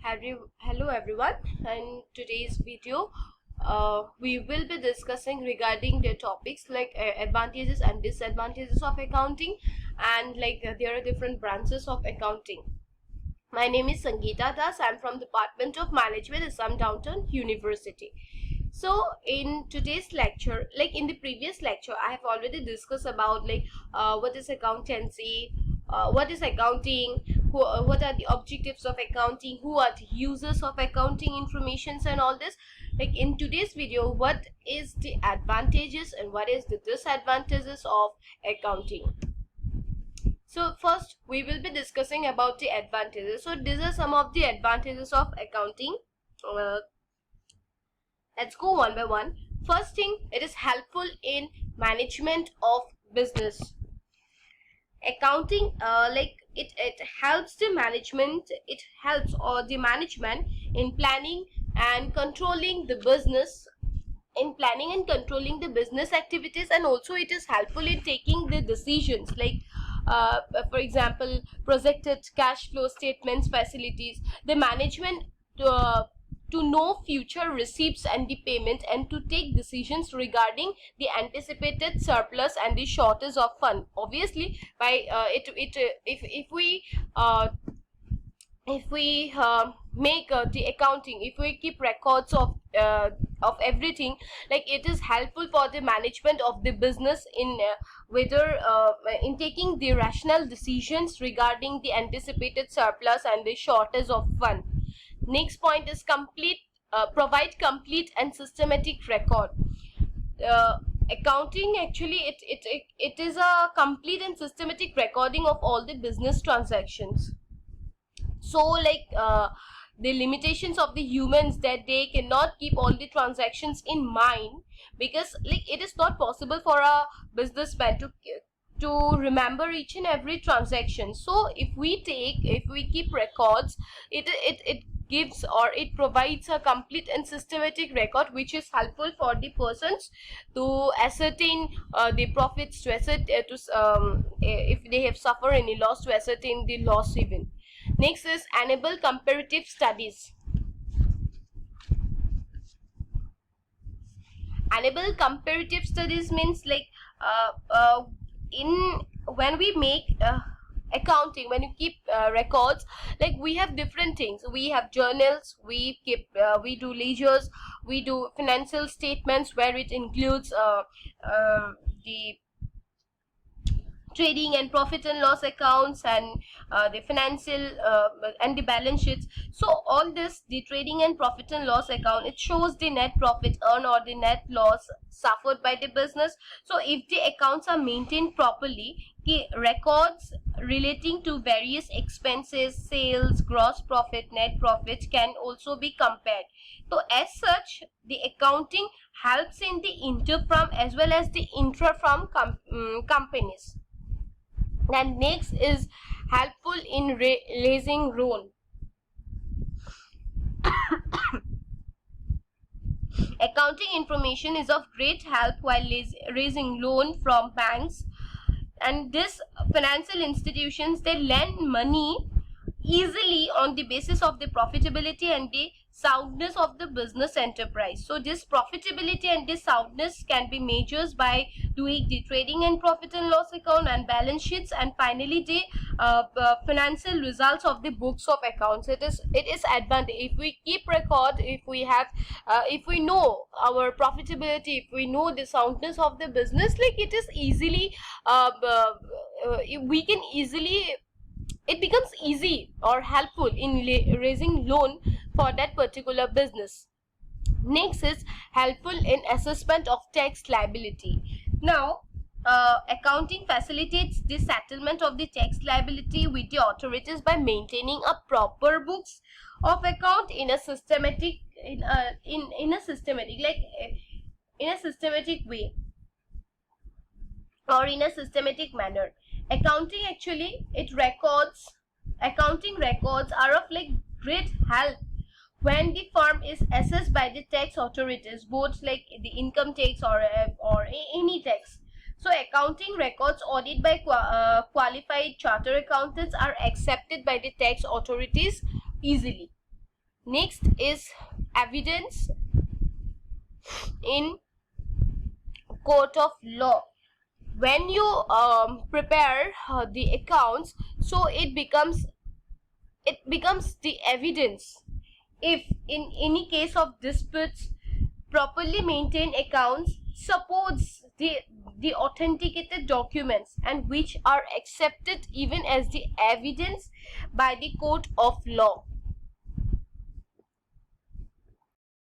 Hello everyone. In today's video, we will be discussing regarding the topics like advantages and disadvantages of accounting, and there are different branches of accounting. My name is Sangeeta Das. I'm from Department of Management, Assam Downtown University. So in today's lecture, like in the previous lecture, I have already discussed about what is accountancy, what is accounting, what are the objectives of accounting, who are the users of accounting informations and all this. Like in today's video, what is the advantages and what is the disadvantages of accounting. So first we will be discussing about the advantages. So these are some of the advantages of accounting. Let's go one by one. First thing, it is helpful in management of business. Accounting it helps the management, the management in planning and controlling the business, activities, and also it is helpful in taking the decisions for example projected cash flow statements, facilities, the management to know future receipts and the payment, and to take decisions regarding the anticipated surplus and the shortage of fund. Obviously by if we make the accounting, if we keep records of everything, like it is helpful for the management of the business in whether in taking the rational decisions regarding the anticipated surplus and the shortage of fund. Next point is provide complete and systematic record. Accounting actually it is a complete and systematic recording of all the business transactions. So the limitations of the humans, that they cannot keep all the transactions in mind, because it is not possible for a businessman to remember each and every transaction. So if we keep records, it gives, or it provides a complete and systematic record which is helpful for the persons to ascertain the profits, to if they have suffered any loss, to ascertain the loss even. Next is enable comparative studies. Enable comparative studies means when we make accounting, when you keep records, like we have different things. We have journals, we do ledgers, we do financial statements where it includes the trading and profit and loss accounts, and the financial and the balance sheets. So all this, the trading and profit and loss account, it shows the net profit earned or the net loss suffered by the business. So if the accounts are maintained properly, the records relating to various expenses, sales, gross profit, net profit can also be compared. So as such, the accounting helps in the inter-firm as well as the intra-firm companies. And next is helpful in raising loan. Accounting information is of great help while raising loan from banks, and these financial institutions, they lend money easily on the basis of the profitability and the soundness of the business enterprise. So this profitability and this soundness can be measured by doing the trading and profit and loss account and balance sheets, and finally the financial results of the books of accounts. It is advantage if we keep record, if we know our profitability, if we know the soundness of the business, like it is easily we can easily, it becomes easy or helpful in raising loan for that particular business. Next is helpful in assessment of tax liability. Now accounting facilitates the settlement of the tax liability with the authorities by maintaining a proper books of account in a systematic way, or in a systematic manner. Accounting actually, accounting records are of great help when the firm is assessed by the tax authorities, both like the income tax or any tax. So accounting records audited by qualified chartered accountants are accepted by the tax authorities easily. Next is evidence in court of law. When you prepare the accounts, so it becomes the evidence. If in any case of disputes, properly maintained accounts supports the authenticated documents and which are accepted even as the evidence by the court of law.